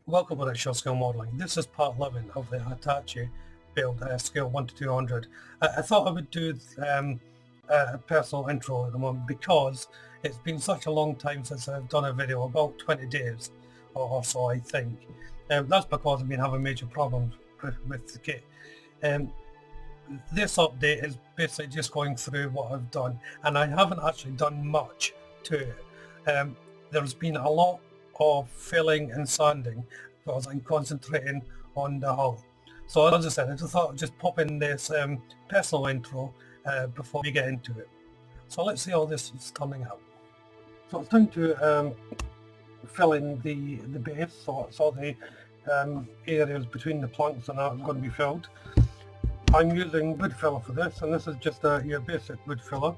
Welcome to Shell Scale Modelling. This is part 11 of the Hachette build, scale 1 to 200. I thought I would do a personal intro at the moment because it's been such a long time since I've done a video, about 20 days or so I think. That's because I've been having major problems with the kit. This update is basically just going through what I've done, and I haven't actually done much to it. There's been a lot of filling and sanding because I'm concentrating on the hull. So as I said, I just thought I'd just pop in this personal intro before we get into it. So let's see how this is turning out. So it's time to fill in the base, so the areas between the planks and that are going to be filled. I'm using wood filler for this, and this is just your basic wood filler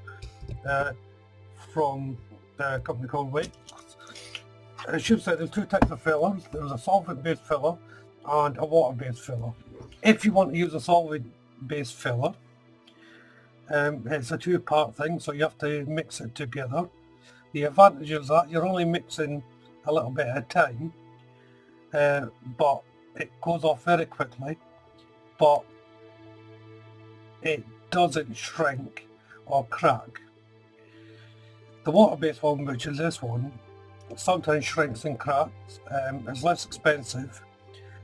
from a company called Weight. I should say there's two types of fillers. There's a solvent-based filler and a water-based filler. If you want to use a solvent-based filler, it's a two-part thing, so you have to mix it together. The advantage is that you're only mixing a little bit at a time, but it goes off very quickly, but it doesn't shrink or crack. The water-based one, which is this one, sometimes shrinks and cracks. It's less expensive,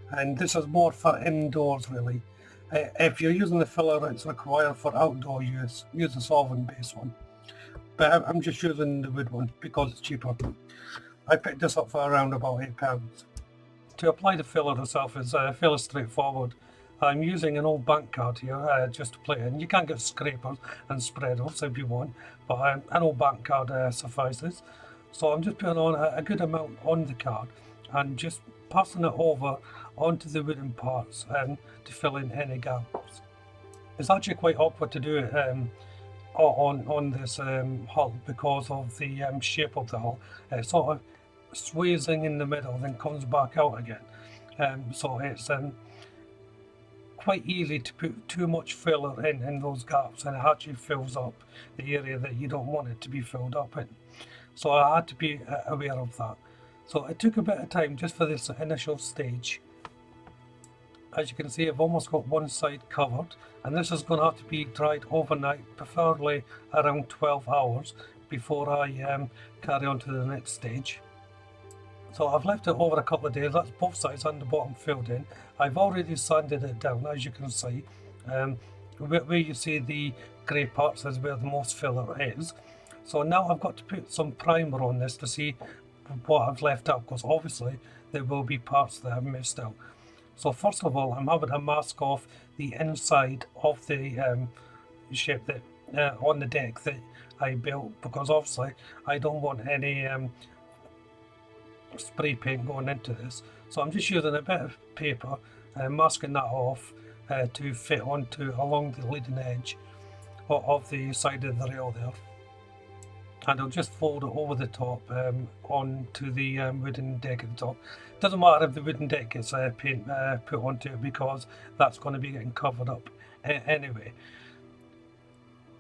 and this is more for indoors really. If you're using the filler, it's required for outdoor use. Use the solvent-based one, but I'm just using the wood one because it's cheaper. I picked this up for around about £8. To apply the filler itself is fairly straightforward. I'm using an old bank card here just to play in. You can get scrapers and spreaders if you want, but an old bank card suffices. So I'm just putting on a good amount on the card and just passing it over onto the wooden parts to fill in any gaps. It's actually quite awkward to do it on this hull because of the shape of the hull. It sort of sways in the middle and then comes back out again. So it's quite easy to put too much filler in those gaps, and it actually fills up the area that you don't want it to be filled up in. So I had to be aware of that. So it took a bit of time just for this initial stage. As you can see, I've almost got one side covered, and this is going to have to be dried overnight, preferably around 12 hours before I carry on to the next stage. So I've left it over a couple of days. That's both sides and the bottom filled in. I've already sanded it down, as you can see. Where you see the grey parts is where the most filler is. So now I've got to put some primer on this to see what I've left out, because obviously there will be parts that I've missed out. So first of all, I'm having to mask off the inside of the ship that on the deck that I built, because obviously I don't want any spray paint going into this. So I'm just using a bit of paper and masking that off to fit onto along the leading edge of the side of the rail there. And I'll just fold it over the top onto the wooden deck at the top. Doesn't matter if the wooden deck gets paint put onto it, because that's going to be getting covered up anyway.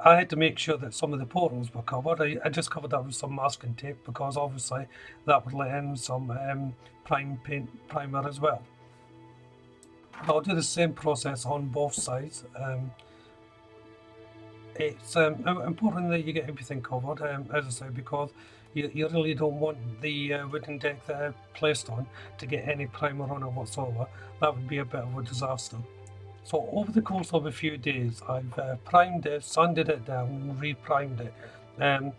I had to make sure that some of the portals were covered. I just covered that with some masking tape, because obviously that would let in some primer as well. I'll do the same process on both sides. It's important that you get everything covered, as I say, because you really don't want the wooden deck that I've placed on to get any primer on it whatsoever. That would be a bit of a disaster. So over the course of a few days, I've primed it, sanded it down, and re-primed it within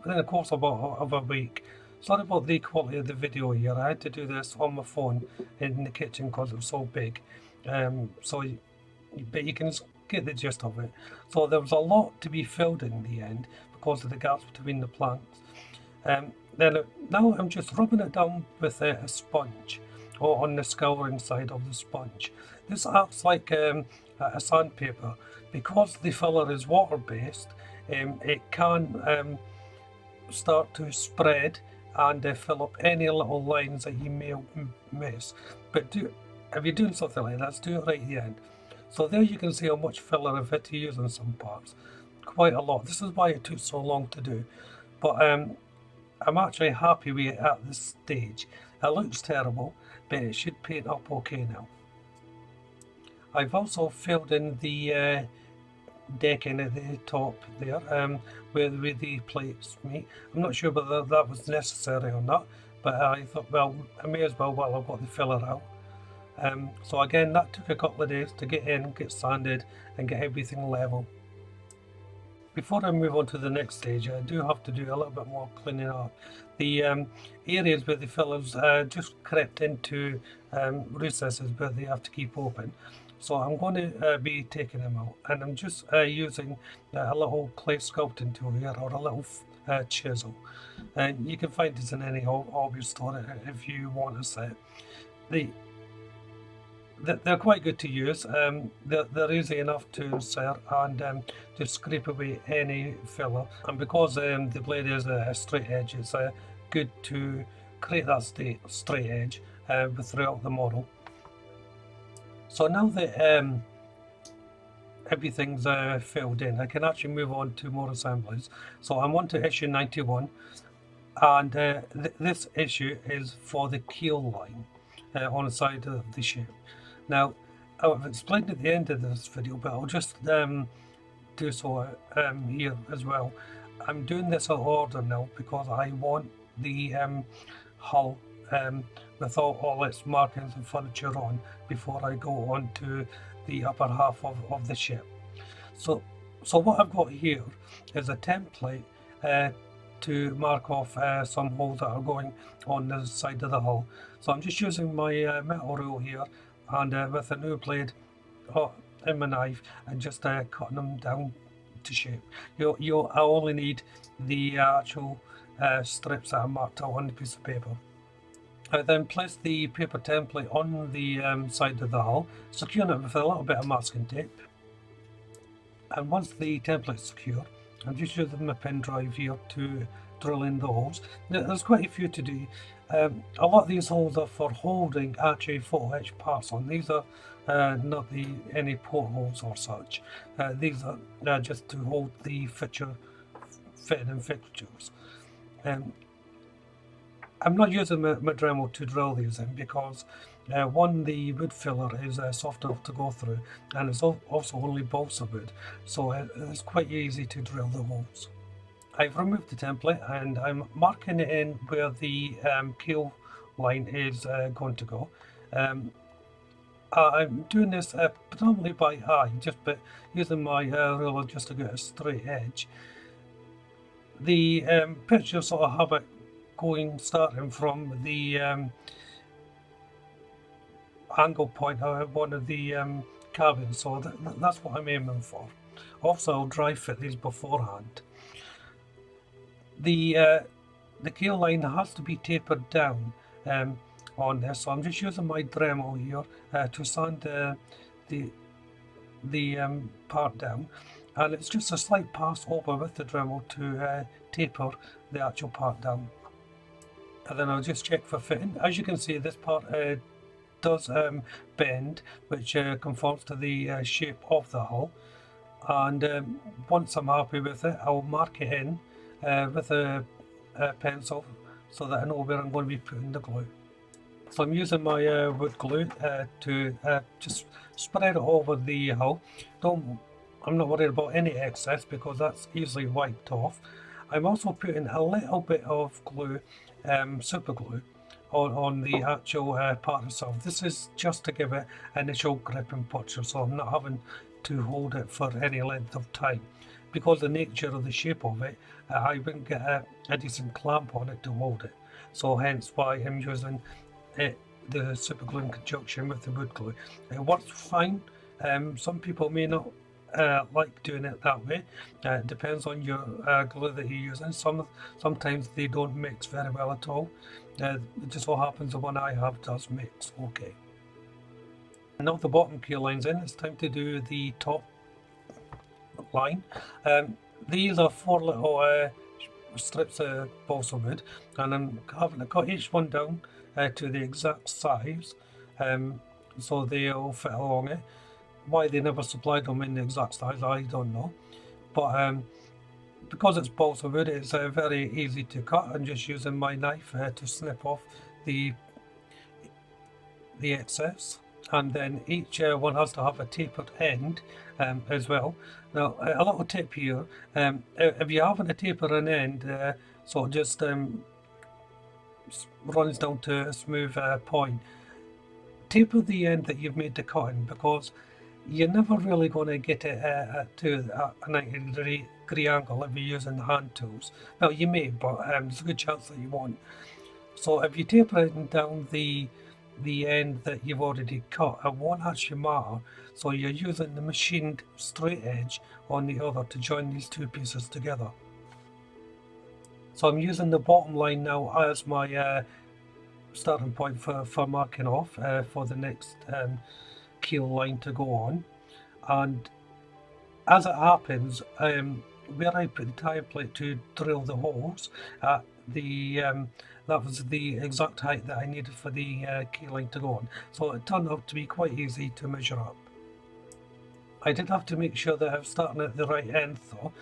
the course of a week. Sorry about the quality of the video here. I had to do this on my phone in the kitchen because it was so big. But you can get the gist of it. So there was a lot to be filled in the end because of the gaps between the planks. Now I'm just rubbing it down with a sponge, or on the scouring side of the sponge. This acts like a sandpaper. Because the filler is water-based, it can start to spread and fill up any little lines that you may miss. But if you're doing something like that, do it right at the end. So there you can see how much filler I've had to use on some parts. Quite a lot. This is why it took so long to do. But I'm actually happy with it at this stage. It looks terrible. but it should paint up okay now. I've also filled in the decking at the top there, where the plates meet. I'm not sure whether that was necessary or not, but I thought, well, I may as well while I've got the filler out. So again, that took a couple of days to get in, get sanded, and get everything level. Before I move on to the next stage, I do have to do a little bit more cleaning up. The areas where the fillers just crept into recesses where they have to keep open. So I'm going to be taking them out, and I'm just using a little clay sculpting tool here, or a little chisel. And you can find this in any hobby store if you want a set. They're quite good to use. They're easy enough to insert and to scrape away any filler. And because the blade is a straight edge, it's good to create that straight edge throughout the model. So now that everything's filled in, I can actually move on to more assemblies. So I'm on to issue 91, and this issue is for the keel line on the side of the ship. Now, I've explained at the end of this video, but I'll just do so here as well. I'm doing this in order now because I want the hull with all its markings and furniture on before I go on to the upper half of the ship. So what I've got here is a template to mark off some holes that are going on the side of the hull. So I'm just using my metal rule here, and with a new blade in my knife, and just cutting them down to shape. I only need the actual strips that are marked out on the piece of paper. I then place the paper template on the side of the hull, securing it with a little bit of masking tape. And once the template's secure, I'm just using my pen drive here to drill in the holes. Now, there's quite a few to do. A lot of these holes are for holding actually photo etch parts on. These are not any portholes or such. These are just to hold the fitting and fixtures. I'm not using my Dremel to drill these in because one, the wood filler is soft enough to go through, and it's also only balsa wood, so it's quite easy to drill the holes. I've removed the template and I'm marking it in where the keel line is going to go. I'm doing this predominantly by eye, just using my ruler just to get a straight edge. The picture sort of have it going starting from the angle point of one of the cabins, so that's what I'm aiming for. Also, I'll dry fit these beforehand. The keel line has to be tapered down on this, so I'm just using my Dremel here to sand the part down, and it's just a slight pass over with the Dremel to taper the actual part down. And then I'll just check for fitting. As you can see, this part does bend, which conforms to the shape of the hull, and once I'm happy with it, I'll mark it in with a pencil so that I know where I'm going to be putting the glue. So I'm using my wood glue to just spread it over the hull. I'm not worried about any excess because that's easily wiped off. I'm also putting a little bit of glue, super glue, on the actual part itself. This is just to give it initial grip and puncture, so I'm not having to hold it for any length of time. Because the nature of the shape of it, I wouldn't get a decent clamp on it to hold it. So hence why I'm using the super glue in conjunction with the wood glue. It works fine. Some people may not like doing it that way. It depends on your glue that you're using. Sometimes they don't mix very well at all. It just so happens the one I have does mix okay. Now the bottom keel line's in, it's time to do the top line. These are 4 little strips of balsa wood, and I'm having to cut each one down to the exact size, so they all fit along it. Why they never supplied them in the exact size, I don't know, but because it's balsa wood, it's very easy to cut. I'm just using my knife to snip off the the excess, and then each one has to have a tapered end as well. Now a little tip here, if you haven't a tapered end, so it just runs down to a smooth point, taper the end that you've made the cutting, because you're never really going to get it to a 90-degree angle if you're using the hand tools. Well, you may, but there's a good chance that you won't. So if you taper it down the end that you've already cut, it won't actually matter. So you're using the machined straight edge on the other to join these two pieces together. So I'm using the bottom line now as my starting point for marking off for the next keel line to go on. And as it happens, where I put the tire plate to drill the holes, that was the exact height that I needed for the key line to go on. So it turned out to be quite easy to measure up. I did have to make sure that I'm starting at the right end though.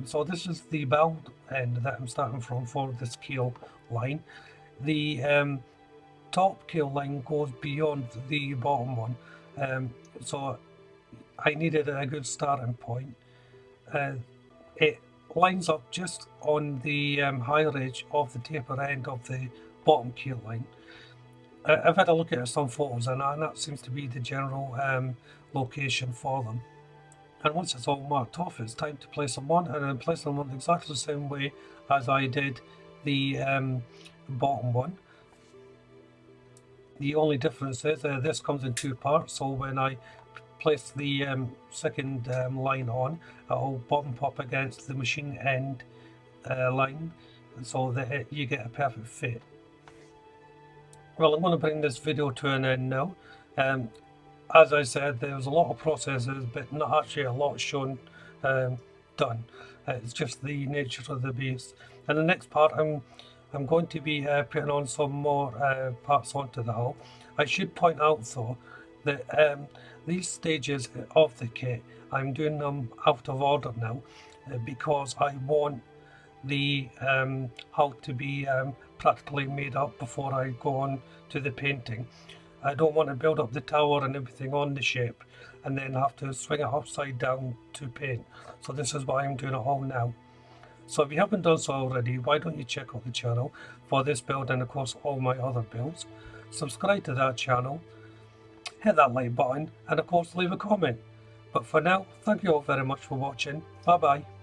So this is the bowed end that I'm starting from for this keel line. The top keel line goes beyond the bottom one. So I needed a good starting point. It lines up just on the higher edge of the taper end of the bottom keel line. I've had a look at some photos, and that seems to be the general location for them. And once it's all marked off, it's time to place them on, and then place them on exactly the same way as I did the bottom one. The only difference is this comes in two parts, so when I place the second line on, it'll bump up against the machine end line, so that you get a perfect fit. Well, I'm going to bring this video to an end now. As I said, there's a lot of processes, but not actually a lot shown done. It's just the nature of the beast. And the next part, I'm going to be putting on some more parts onto the hull. I should point out though that these stages of the kit, I'm doing them out of order now because I want the hull to be practically made up before I go on to the painting. I don't want to build up the tower and everything on the ship and then have to swing it upside down to paint. So this is why I'm doing it all now. So if you haven't done so already, why don't you check out the channel for this build and of course all my other builds. Subscribe to that channel, hit that like button, and of course leave a comment. But for now, thank you all very much for watching. Bye bye.